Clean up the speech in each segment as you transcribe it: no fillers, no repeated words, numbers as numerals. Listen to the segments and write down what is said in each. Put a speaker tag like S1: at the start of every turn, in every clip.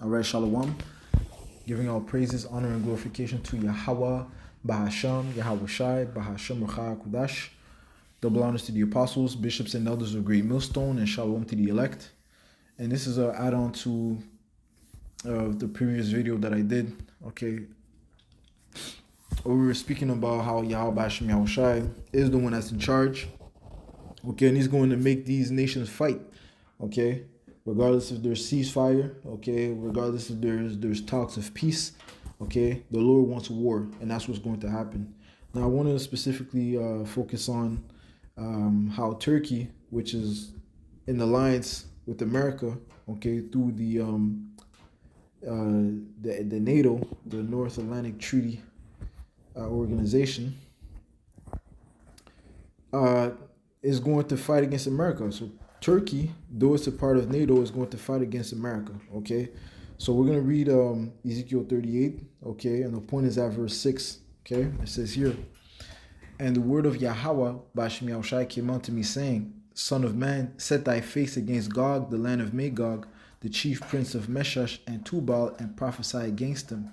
S1: All right, Shalom. Giving all praises, honor, and glorification to Yahweh, Bahasham, Yahweh Shai, Bahasham Rucha Kudash. Double honors to the apostles, bishops, and elders of Great Millstone, and Shalom to the elect. And this is an add-on to the previous video that I did. Okay, we were speaking about how Yahweh Bahasham Yahweh Shai is the one that's in charge. Okay, and he's going to make these nations fight. Okay, regardless if there's ceasefire, okay, regardless if there's talks of peace, okay, the Lord wants war, and that's what's going to happen. Now, I want to specifically focus on how Turkey, which is in alliance with America, okay, through the NATO, the North Atlantic Treaty Organization, is going to fight against America. So Turkey, though it's a part of NATO, is going to fight against America. Okay, so we're going to read Ezekiel 38. Okay, and the point is at verse 6. Okay, it says here, and the word of Yahweh Bashmi Yahushai came unto me, saying, Son of man, set thy face against Gog, the land of Magog, the chief prince of Meshach and Tubal, and prophesy against him.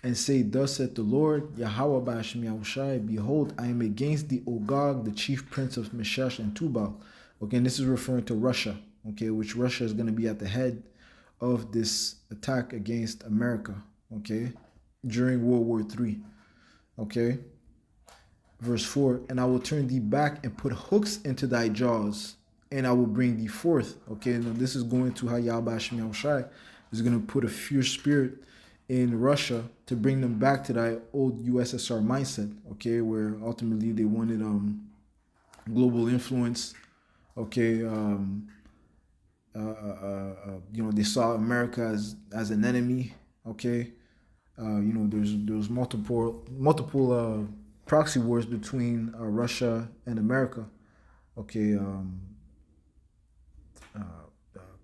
S1: And say, Thus saith the Lord, Yahweh Bashmi Yahushai, behold, I am against thee, O Gog, the chief prince of Meshach and Tubal. Okay, and this is referring to Russia, okay, which Russia is going to be at the head of this attack against America, okay, during World War III, okay. Verse 4, and I will turn thee back and put hooks into thy jaws, and I will bring thee forth. Okay, now this is going to how Yahweh Hashem Yahushai is going to put a fierce spirit in Russia to bring them back to that old USSR mindset, okay, where ultimately they wanted global influence, okay, they saw America as an enemy, okay, there's multiple proxy wars between Russia and America, okay,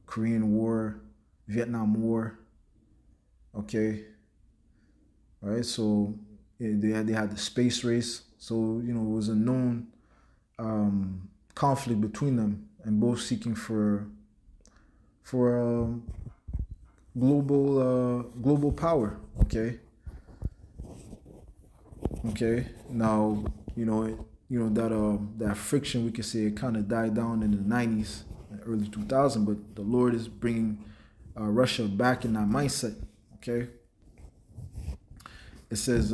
S1: Korean War, Vietnam War, okay, all right, so they had the space race, so it was a known conflict between them, and both seeking for global power, okay. Okay, now that friction, we could say it kind of died down in the 90s, early 2000s, but the Lord is bringing Russia back in that mindset. Okay, it says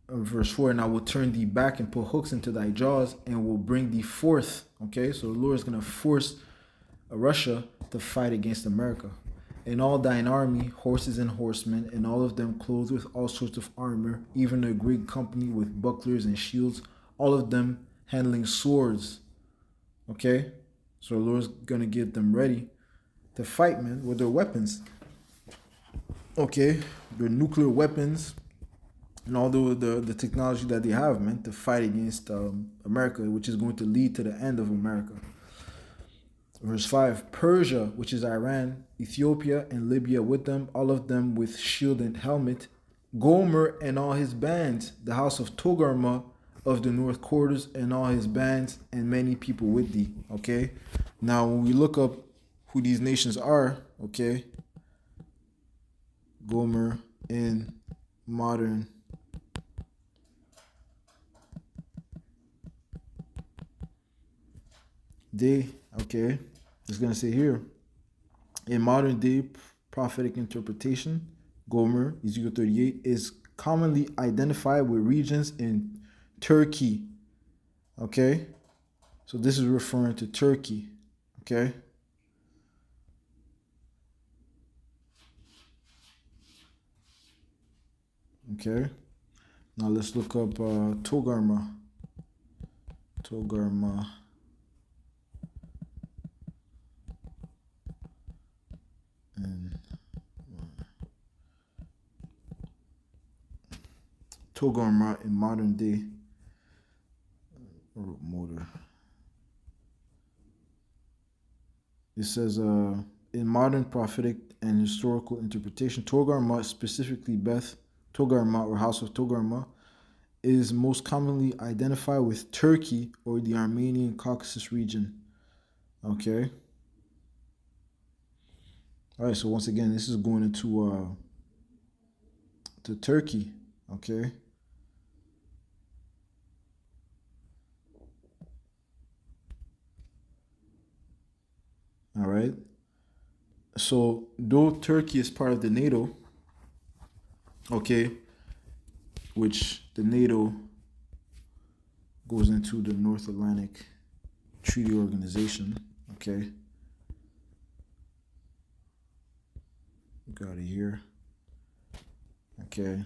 S1: verse 4, and I will turn thee back and put hooks into thy jaws and will bring thee forth. Okay, so the Lord is going to force Russia to fight against America. And all thine army, horses and horsemen, and all of them clothed with all sorts of armor, even a great company with bucklers and shields, all of them handling swords. Okay? So the Lord's going to get them ready to fight, man, with their weapons. Okay? Their nuclear weapons and all the technology that they have, man, to fight against America, which is going to lead to the end of America. Verse 5, Persia, which is Iran, Ethiopia, and Libya with them, all of them with shield and helmet, Gomer and all his bands, the house of Togarmah of the north quarters and all his bands, and many people with thee. Okay, now when we look up who these nations are, okay, Gomer in modern day, okay, it's going to say here, in modern day prophetic interpretation, Gomer, Ezekiel 38, is commonly identified with regions in Turkey. Okay, so this is referring to Turkey. Okay, okay, now let's look up Togarmah. And Togarmah in modern day motor. It says in modern prophetic and historical interpretation, Togarmah, specifically Beth Togarmah or House of Togarmah, is most commonly identified with Turkey or the Armenian Caucasus region. Okay. All right, so once again, this is going into to Turkey, okay? All right. So though Turkey is part of the NATO, okay, which the NATO goes into the North Atlantic Treaty Organization, okay? Got it here. Okay. It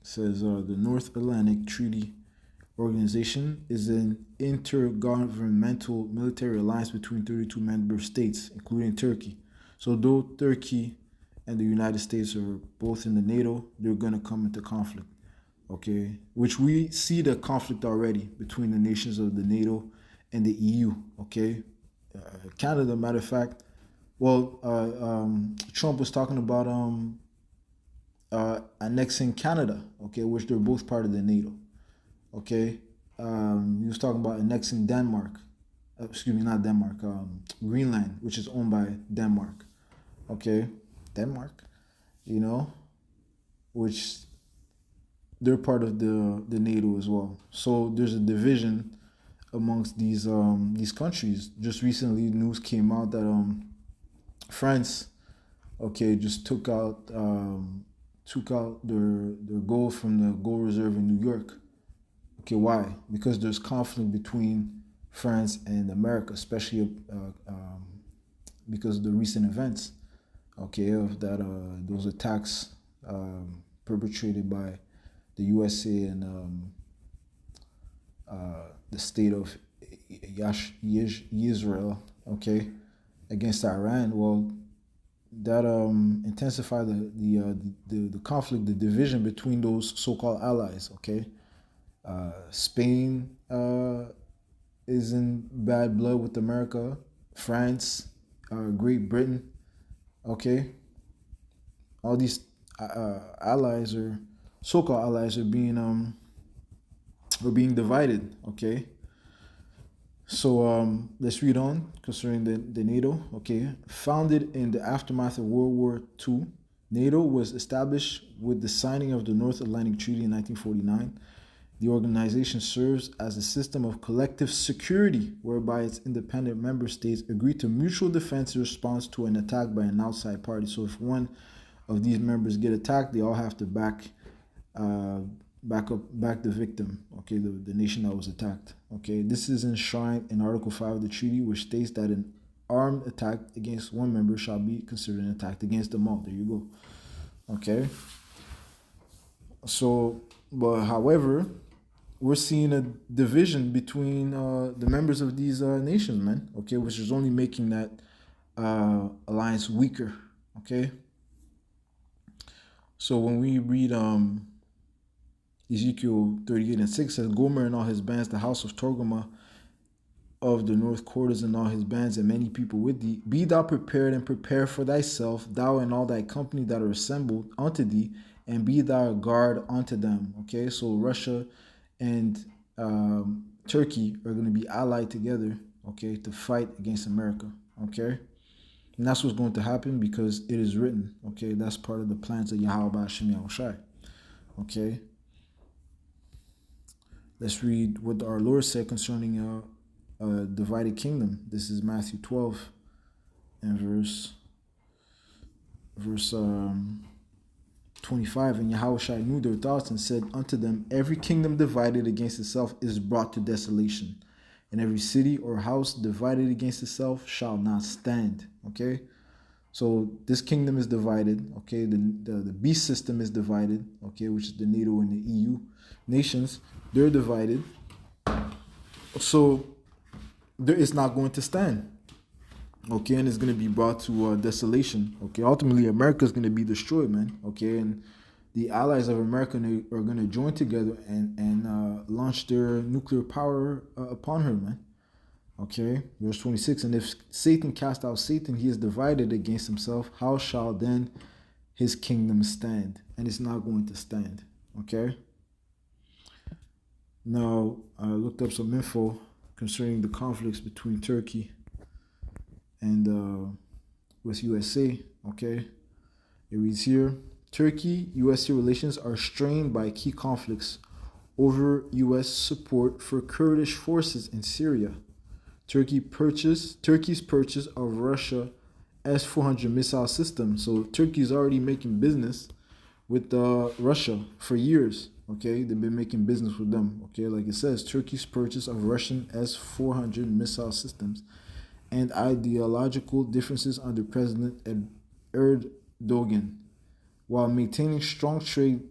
S1: says the North Atlantic Treaty Organization is an intergovernmental military alliance between 32 member states, including Turkey. So though Turkey and the United States are both in the NATO, they're gonna come into conflict. Okay, which we see the conflict already between the nations of the NATO and the EU. Okay, Canada, matter of fact, well, Trump was talking about annexing Canada. Okay, which they're both part of the NATO. Okay, he was talking about annexing Denmark. Excuse me, not Denmark. Greenland, which is owned by Denmark. Okay, Denmark. You know, which they're part of the NATO as well. So there's a division amongst these countries. Just recently, news came out that France, okay, just took out their gold from the gold reserve in New York. Okay, why? Because there's conflict between France and America, especially because of the recent events. Okay, of that those attacks perpetrated by the USA and the state of Israel, okay, against Iran. Well, that intensified the conflict, the division between those so-called allies. Okay, Spain is in bad blood with America. France, Great Britain. Okay, all these allies or so-called allies are being divided. Okay, so let's read on concerning the NATO. Okay, founded in the aftermath of World War II, NATO was established with the signing of the North Atlantic Treaty in 1949. The organization serves as a system of collective security whereby its independent member states agree to mutual defense in response to an attack by an outside party. So if one of these members get attacked, they all have to back the victim, okay, the nation that was attacked. Okay, this is enshrined in Article 5 of the treaty, which states that an armed attack against one member shall be considered an attack against them all. There you go. Okay. So, but however, we're seeing a division between the members of these nations, man. Okay, which is only making that alliance weaker. Okay. So when we read Ezekiel 38 and 6 says, Gomer and all his bands, the house of Torgoma of the north quarters and all his bands, and many people with thee. Be thou prepared and prepare for thyself, thou and all thy company that are assembled unto thee, and be thou a guard unto them. Okay, so Russia and Turkey are going to be allied together, okay, to fight against America. Okay, and that's what's going to happen because it is written. Okay, that's part of the plans of Yahweh Hashem Yahushai. Okay. Let's read what our Lord said concerning a divided kingdom. This is Matthew 12 and verse 25. And Yahushua knew their thoughts and said unto them, every kingdom divided against itself is brought to desolation, and every city or house divided against itself shall not stand. Okay, so this kingdom is divided. Okay, the beast system is divided. Okay, which is the NATO and the EU nations. They're divided. So it's not going to stand. Okay, and it's going to be brought to desolation. Okay, ultimately America is going to be destroyed, man. Okay, and the allies of America are going to join together and launch their nuclear power upon her, man. Okay, verse 26. And if Satan cast out Satan, he is divided against himself. How shall then his kingdom stand? And it's not going to stand. Okay. Now, I looked up some info concerning the conflicts between Turkey and with USA. Okay, it reads here: Turkey-USA relations are strained by key conflicts over U.S. support for Kurdish forces in Syria. Turkey's purchase of Russia S-400 missile system. So Turkey's already making business with Russia for years. Okay, they've been making business with them. Okay, like it says, Turkey's purchase of Russian S-400 missile systems and ideological differences under President Erdogan. While maintaining strong trade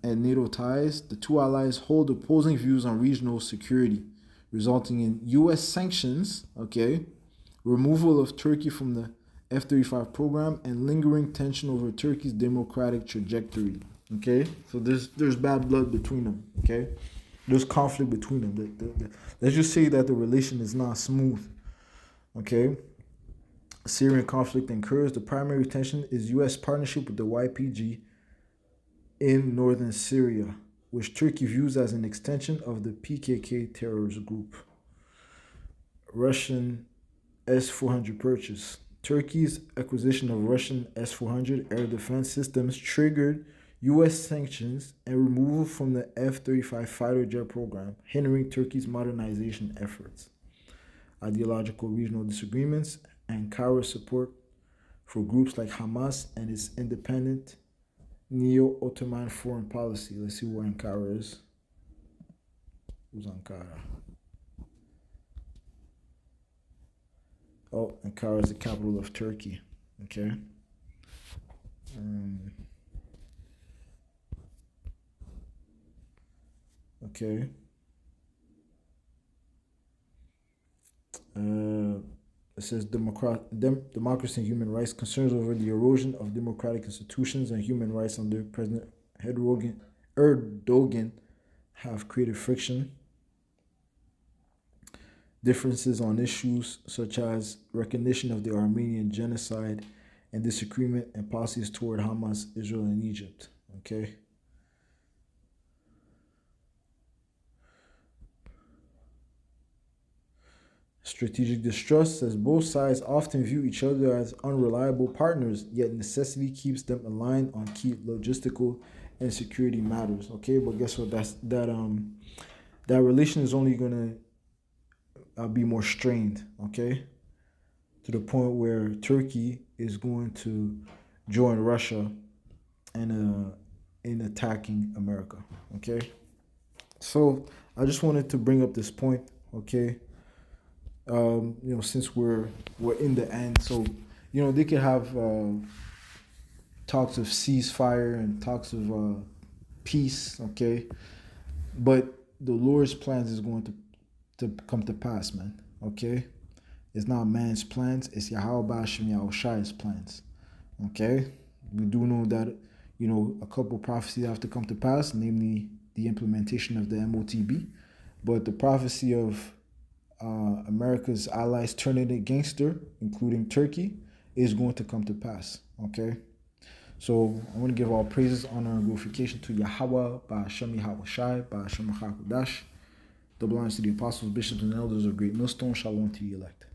S1: and NATO ties, the two allies hold opposing views on regional security, resulting in U.S. sanctions, okay, removal of Turkey from the F-35 program, and lingering tension over Turkey's democratic trajectory. Okay, so there's bad blood between them. Okay, there's conflict between them. Let's just say that the relation is not smooth. Okay, Syrian conflict and Kurds. The primary tension is U.S. partnership with the YPG in northern Syria, which Turkey views as an extension of the PKK terrorist group. Russian S-400 purchase. Turkey's acquisition of Russian S-400 air defense systems triggered U.S. sanctions and removal from the F-35 fighter jet program, hindering Turkey's modernization efforts. Ideological regional disagreements. Ankara's support for groups like Hamas and its independent neo-Ottoman foreign policy. Let's see where Ankara is. Who's Ankara? Oh, Ankara is the capital of Turkey. Okay. Okay. It says democracy and human rights. Concerns over the erosion of democratic institutions and human rights under President Erdogan have created friction. Differences on issues such as recognition of the Armenian genocide and disagreement and policies toward Hamas, Israel, and Egypt. Okay. Strategic distrust says both sides often view each other as unreliable partners, yet necessity keeps them aligned on key logistical and security matters. Okay, but guess what? That relation is only gonna be more strained. Okay, to the point where Turkey is going to join Russia in attacking America. Okay, so I just wanted to bring up this point. Okay. Since we're in the end, so they could have talks of ceasefire and talks of peace, okay, but the Lord's plans is going to come to pass, man. Okay, it's not man's plans; it's Yahweh Ba'ashem Yahushai's plans. Okay, we do know that a couple prophecies have to come to pass, namely the implementation of the MOTB, but the prophecy of America's allies turning against her, including Turkey, is going to come to pass. Okay, so I want to give all praises, honor, and glorification to Yahweh, Ba'ashem Yahushai, Ba'ashem HaKadosh, double honors to the apostles, bishops, and elders of Great Millstone. Shalom to the elect.